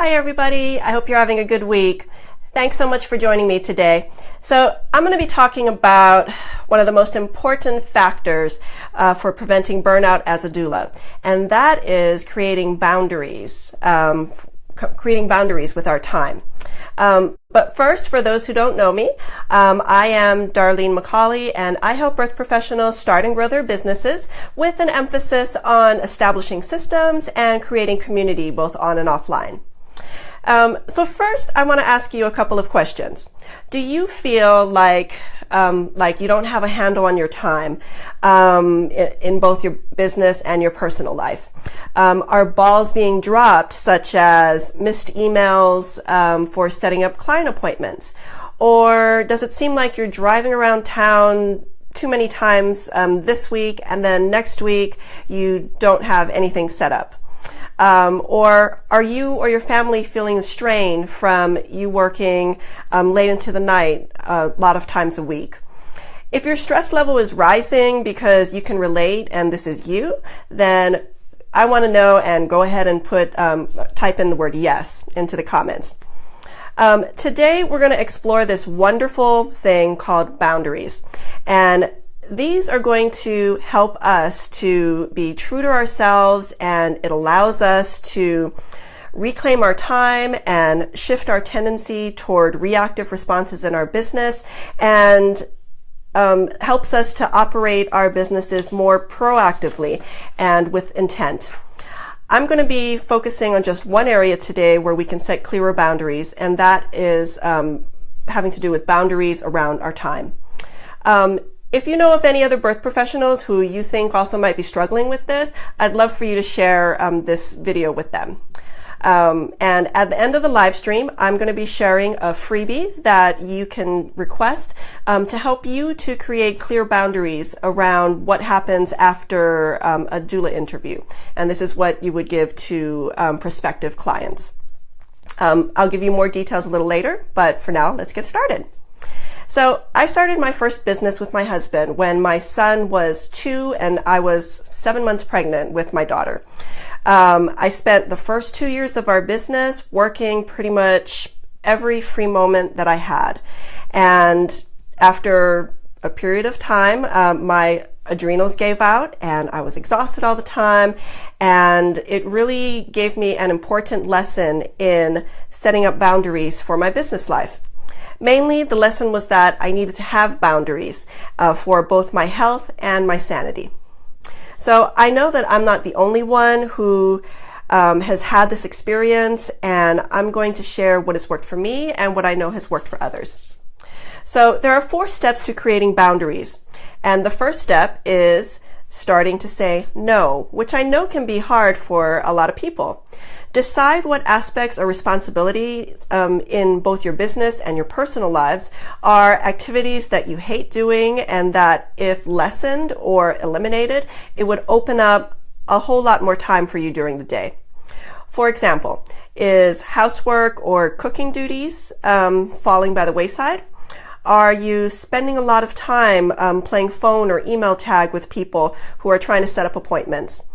Hi everybody, I hope you're having a good week. Thanks so much for joining me today. So I'm going to be talking about one of the most important factors for preventing burnout as a doula, and that is creating boundaries, with our time. But first, for those who don't know me, I am Darlene McCauley, and I help birth professionals start and grow their businesses with an emphasis on establishing systems and creating community both on and offline. So first, I want to ask you a couple of questions. Do you feel like you don't have a handle on your time in both your business and your personal life? Are balls being dropped, such as missed emails for setting up client appointments? Or does it seem like you're driving around town too many times this week, and then next week you don't have anything set up? Or are you or your family feeling strain from you working late into the night a lot of times a week? If your stress level is rising because you can relate and this is you, then I want to know, and go ahead and type in the word yes into the comments. Today we're going to explore this wonderful thing called boundaries, and these are going to help us to be true to ourselves, and it allows us to reclaim our time and shift our tendency toward reactive responses in our business, and helps us to operate our businesses more proactively and with intent. I'm going to be focusing on just one area today where we can set clearer boundaries, and that is having to do with boundaries around our time. If you know of any other birth professionals who you think also might be struggling with this, I'd love for you to share this video with them. And at the end of the live stream, I'm going to be sharing a freebie that you can request to help you to create clear boundaries around what happens after a doula interview. And this is what you would give to prospective clients. I'll give you more details a little later, but for now, let's get started. So I started my first business with my husband when my son was 2 and I was 7 months pregnant with my daughter. I spent the first 2 years of our business working pretty much every free moment that I had. And after a period of time, my adrenals gave out and I was exhausted all the time. And it really gave me an important lesson in setting up boundaries for my business life. Mainly, the lesson was that I needed to have boundaries for both my health and my sanity. So I know that I'm not the only one who has had this experience, and I'm going to share what has worked for me and what I know has worked for others. So there are 4 steps to creating boundaries. And the first step is starting to say no, which I know can be hard for a lot of people. Decide what aspects or responsibilities in both your business and your personal lives are activities that you hate doing, and that if lessened or eliminated, it would open up a whole lot more time for you during the day. For example, is housework or cooking duties falling by the wayside? Are you spending a lot of time playing phone or email tag with people who are trying to set up appointments?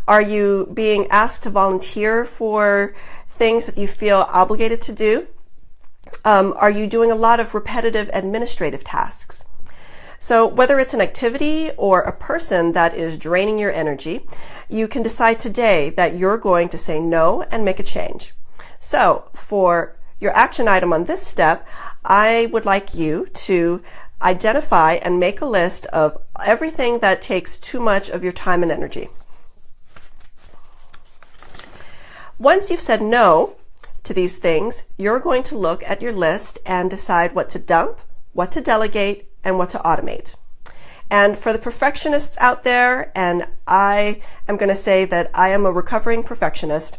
Are you being asked to volunteer for things that you feel obligated to do? Are you doing a lot of repetitive administrative tasks? So whether it's an activity or a person that is draining your energy, you can decide today that you're going to say no and make a change. So for your action item on this step, I would like you to identify and make a list of everything that takes too much of your time and energy. Once you've said no to these things, you're going to look at your list and decide what to dump, what to delegate, and what to automate. And for the perfectionists out there, and I am going to say that I am a recovering perfectionist,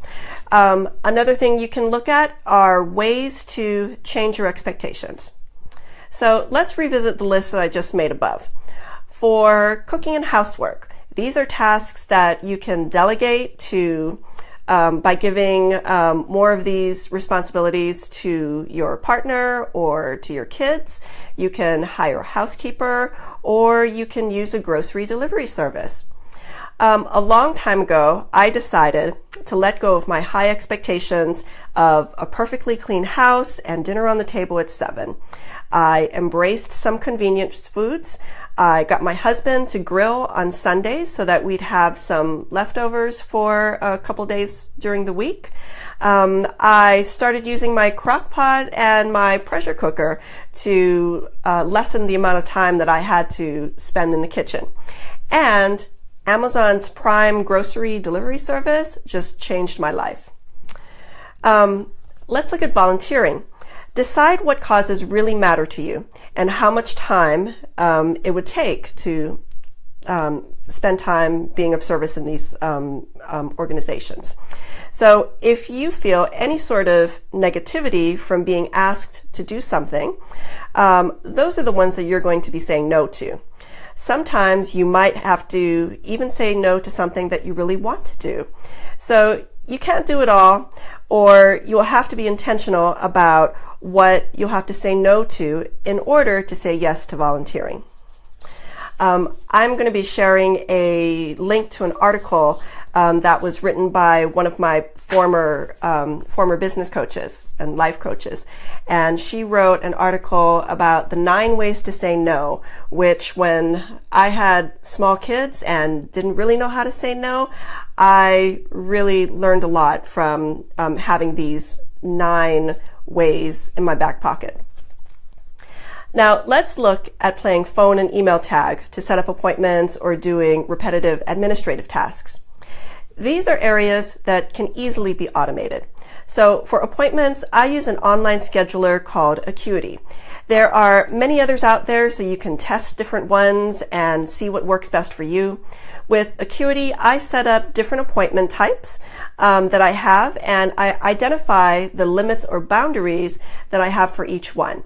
another thing you can look at are ways to change your expectations. So let's revisit the list that I just made above. For cooking and housework, these are tasks that you can delegate to by giving more of these responsibilities to your partner or to your kids. You can hire a housekeeper, or you can use a grocery delivery service. A long time ago, I decided to let go of my high expectations of a perfectly clean house and dinner on the table at 7. I embraced some convenience foods. I got my husband to grill on Sundays so that we'd have some leftovers for a couple days during the week. I started using my crock pot and my pressure cooker to lessen the amount of time that I had to spend in the kitchen. And Amazon's Prime grocery delivery service just changed my life. Let's look at volunteering. Decide what causes really matter to you and how much time it would take to spend time being of service in these organizations. So if you feel any sort of negativity from being asked to do something, those are the ones that you're going to be saying no to. Sometimes you might have to even say no to something that you really want to do. So you can't do it all, or you'll have to be intentional about what you'll have to say no to in order to say yes to volunteering. I'm going to be sharing a link to an article that was written by one of my former business coaches and life coaches. And she wrote an article about the 9 ways to say no, which when I had small kids and didn't really know how to say no, I really learned a lot from having these 9 ways in my back pocket. Now, let's look at playing phone and email tag to set up appointments or doing repetitive administrative tasks. These are areas that can easily be automated. So for appointments, I use an online scheduler called Acuity. There are many others out there, so you can test different ones and see what works best for you. With Acuity, I set up different appointment types that I have, and I identify the limits or boundaries that I have for each one.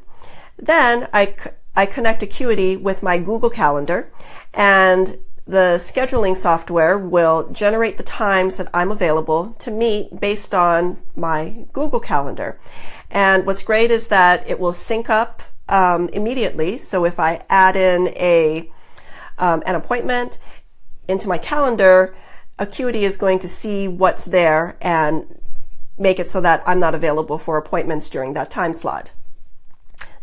Then I connect Acuity with my Google Calendar, and the scheduling software will generate the times that I'm available to meet based on my Google Calendar. And what's great is that it will sync up immediately. So if I add in an appointment into my calendar, Acuity is going to see what's there and make it so that I'm not available for appointments during that time slot.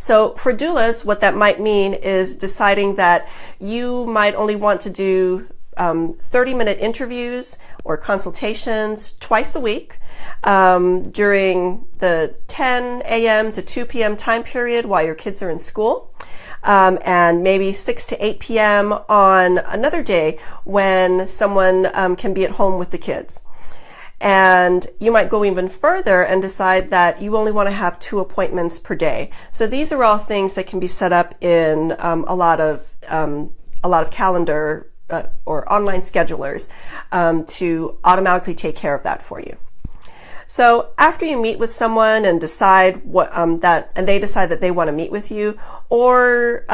So for doulas, what that might mean is deciding that you might only want to do 30-minute interviews or consultations twice a week during the 10 a.m. to 2 p.m. time period while your kids are in school, and maybe 6 to 8 p.m. on another day when someone can be at home with the kids. And you might go even further and decide that you only want to have 2 appointments per day. So these are all things that can be set up in a lot of calendar or online schedulers to automatically take care of that for you. So after you meet with someone and decide and they decide that they want to meet with you, or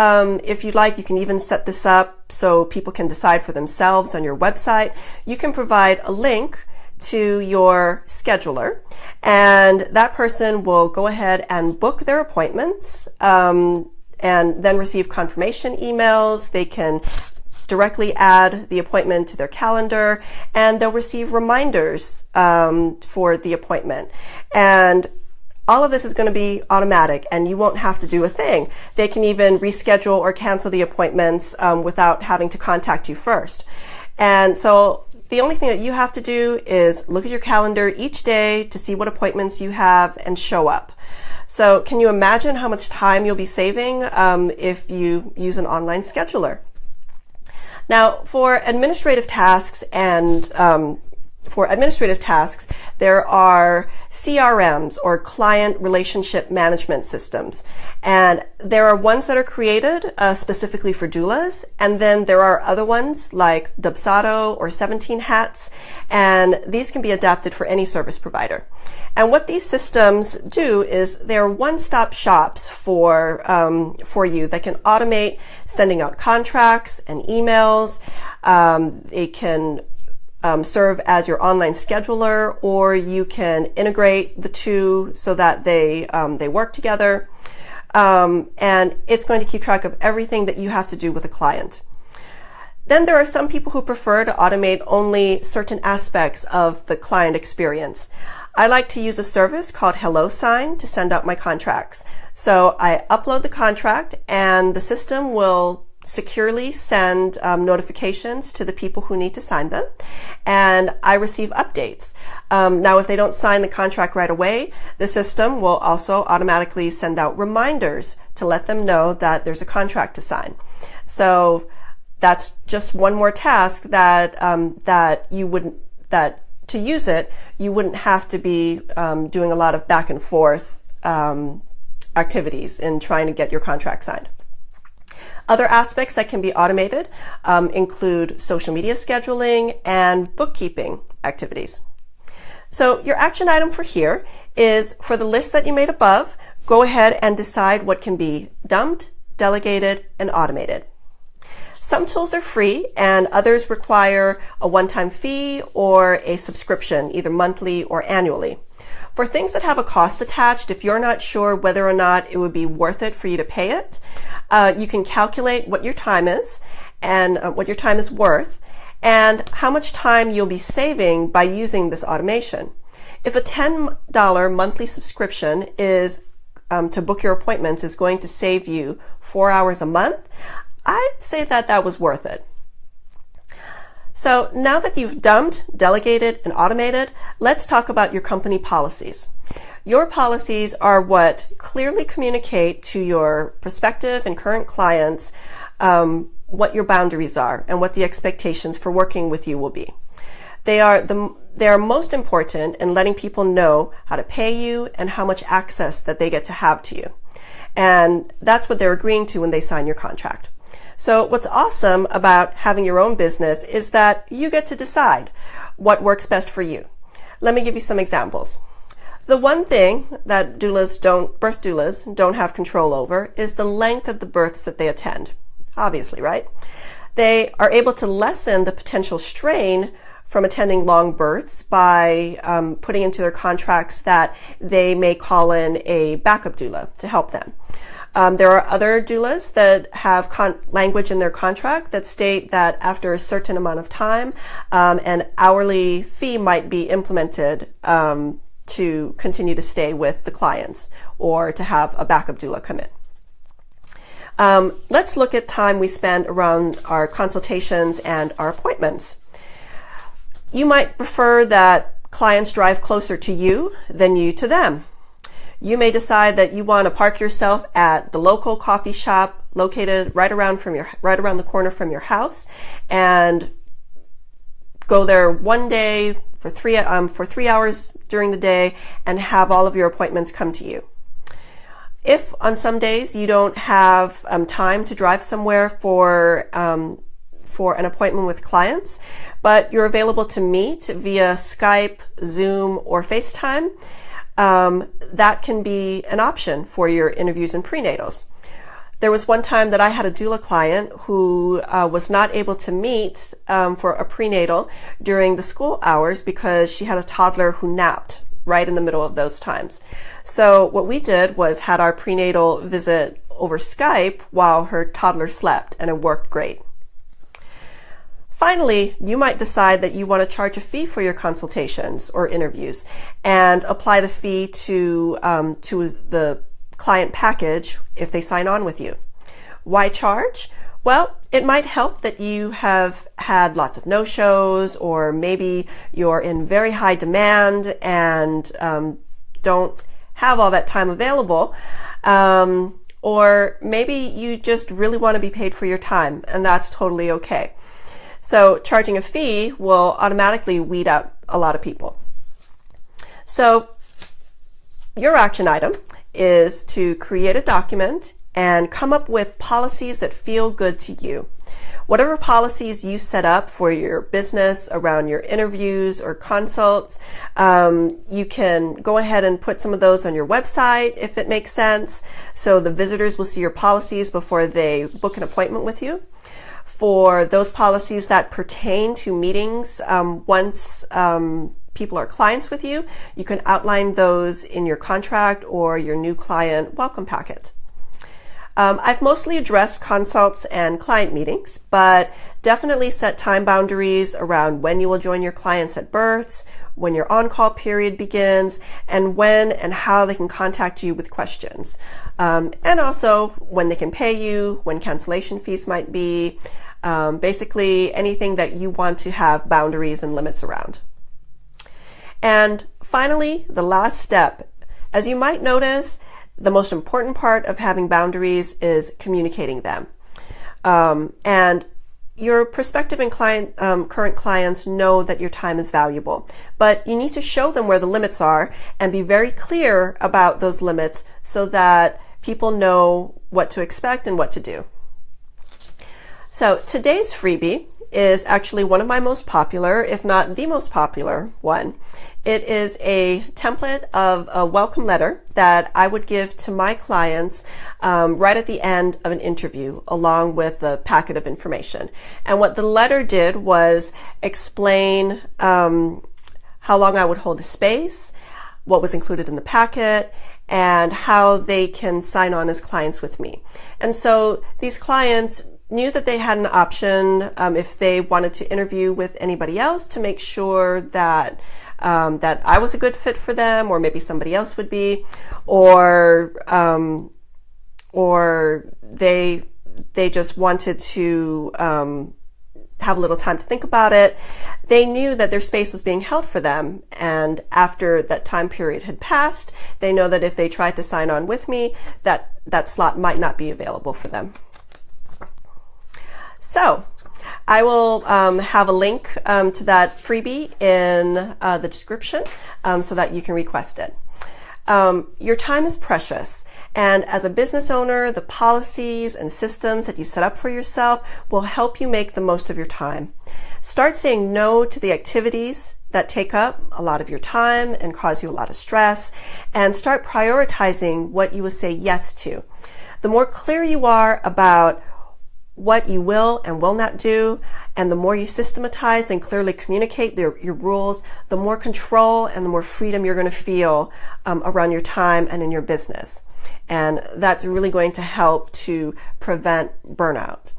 if you'd like, you can even set this up so people can decide for themselves on your website. You can provide a link to your scheduler, and that person will go ahead and book their appointments and then receive confirmation emails. They can directly add the appointment to their calendar, and they'll receive reminders for the appointment. And all of this is going to be automatic, and you won't have to do a thing. They can even reschedule or cancel the appointments without having to contact you first. And so the only thing that you have to do is look at your calendar each day to see what appointments you have and show up. So can you imagine how much time you'll be saving if you use an online scheduler? Now, for administrative tasks there are CRMs, or client relationship management systems. And there are ones that are created specifically for doulas, and then there are other ones like Dubsado or 17 Hats, and these can be adapted for any service provider. And what these systems do is they're one-stop shops for you that can automate sending out contracts and emails. They can serve as your online scheduler, or you can integrate the two so that they work together. And it's going to keep track of everything that you have to do with a client. Then there are some people who prefer to automate only certain aspects of the client experience. I like to use a service called HelloSign to send out my contracts. So I upload the contract and the system will securely send notifications to the people who need to sign them, and I receive updates. Now, if they don't sign the contract right away, the system will also automatically send out reminders to let them know that there's a contract to sign. So that's just one more task that to use it, you wouldn't have to be doing a lot of back and forth activities in trying to get your contract signed. Other aspects that can be automated include social media scheduling and bookkeeping activities. So your action item for here is, for the list that you made above, go ahead and decide what can be dumped, delegated, and automated. Some tools are free and others require a one-time fee or a subscription, either monthly or annually. For things that have a cost attached, if you're not sure whether or not it would be worth it for you to pay it, you can calculate what your time is and what your time is worth and how much time you'll be saving by using this automation. If a $10 monthly subscription is to book your appointments is going to save you 4 hours a month, I'd say that that was worth it. So now that you've dumped, delegated, and automated, let's talk about your company policies. Your policies are what clearly communicate to your prospective and current clients what your boundaries are and what the expectations for working with you will be. They are most important in letting people know how to pay you and how much access that they get to have to you. And that's what they're agreeing to when they sign your contract. So what's awesome about having your own business is that you get to decide what works best for you. Let me give you some examples. The one thing that birth doulas don't have control over is the length of the births that they attend. Obviously, right? They are able to lessen the potential strain from attending long births by putting into their contracts that they may call in a backup doula to help them. There are other doulas that have language in their contract that state that after a certain amount of time, an hourly fee might be implemented to continue to stay with the clients or to have a backup doula come in. Let's look at time we spend around our consultations and our appointments. You might prefer that clients drive closer to you than you to them. You may decide that you want to park yourself at the local coffee shop located right around the corner from your house and go there one day for 3 hours during the day and have all of your appointments come to you. If on some days you don't have time to drive somewhere for an appointment with clients, but you're available to meet via Skype, Zoom, or FaceTime, that can be an option for your interviews and prenatals. There was one time that I had a doula client who was not able to meet for a prenatal during the school hours because she had a toddler who napped right in the middle of those times. So what we did was had our prenatal visit over Skype while her toddler slept, and it worked great. Finally, you might decide that you want to charge a fee for your consultations or interviews and apply the fee to the client package if they sign on with you. Why charge? Well, it might help that you have had lots of no-shows, or maybe you're in very high demand and don't have all that time available, or maybe you just really want to be paid for your time, and that's totally okay. So charging a fee will automatically weed out a lot of people. So your action item is to create a document and come up with policies that feel good to you. Whatever policies you set up for your business around your interviews or consults, you can go ahead and put some of those on your website if it makes sense, so the visitors will see your policies before they book an appointment with you. For those policies that pertain to meetings, once people are clients with you, you can outline those in your contract or your new client welcome packet. I've mostly addressed consults and client meetings, but Definitely set time boundaries around when you will join your clients at births, when your on-call period begins, and when and how they can contact you with questions. And also when they can pay you, when cancellation fees might be, basically anything that you want to have boundaries and limits around. And finally, the last step. As you might notice, the most important part of having boundaries is communicating them. And your prospective and current clients know that your time is valuable, but you need to show them where the limits are and be very clear about those limits so that people know what to expect and what to do. So today's freebie is actually one of my most popular, if not the most popular one. It is a template of a welcome letter that I would give to my clients right at the end of an interview, along with a packet of information. And what the letter did was explain how long I would hold the space, what was included in the packet, and how they can sign on as clients with me. And so these clients knew that they had an option if they wanted to interview with anybody else to make sure that that I was a good fit for them, or maybe somebody else would be, or they just wanted to have a little time to think about it. They knew that their space was being held for them, and after that time period had passed, they know that if they tried to sign on with me, that slot might not be available for them. So I will have a link to that freebie in the description so that you can request it. Your time is precious, and as a business owner, the policies and systems that you set up for yourself will help you make the most of your time. Start saying no to the activities that take up a lot of your time and cause you a lot of stress, and start prioritizing what you will say yes to. The more clear you are about what you will and will not do, and the more you systematize and clearly communicate your rules, the more control and the more freedom you're going to feel around your time and in your business. And that's really going to help to prevent burnout.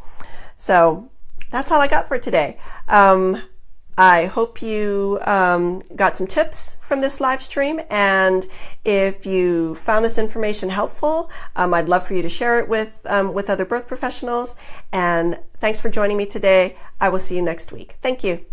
So that's all I got for today. I hope you got some tips from this live stream, and if you found this information helpful, I'd love for you to share it with other birth professionals. And thanks for joining me today. I will see you next week. Thank you.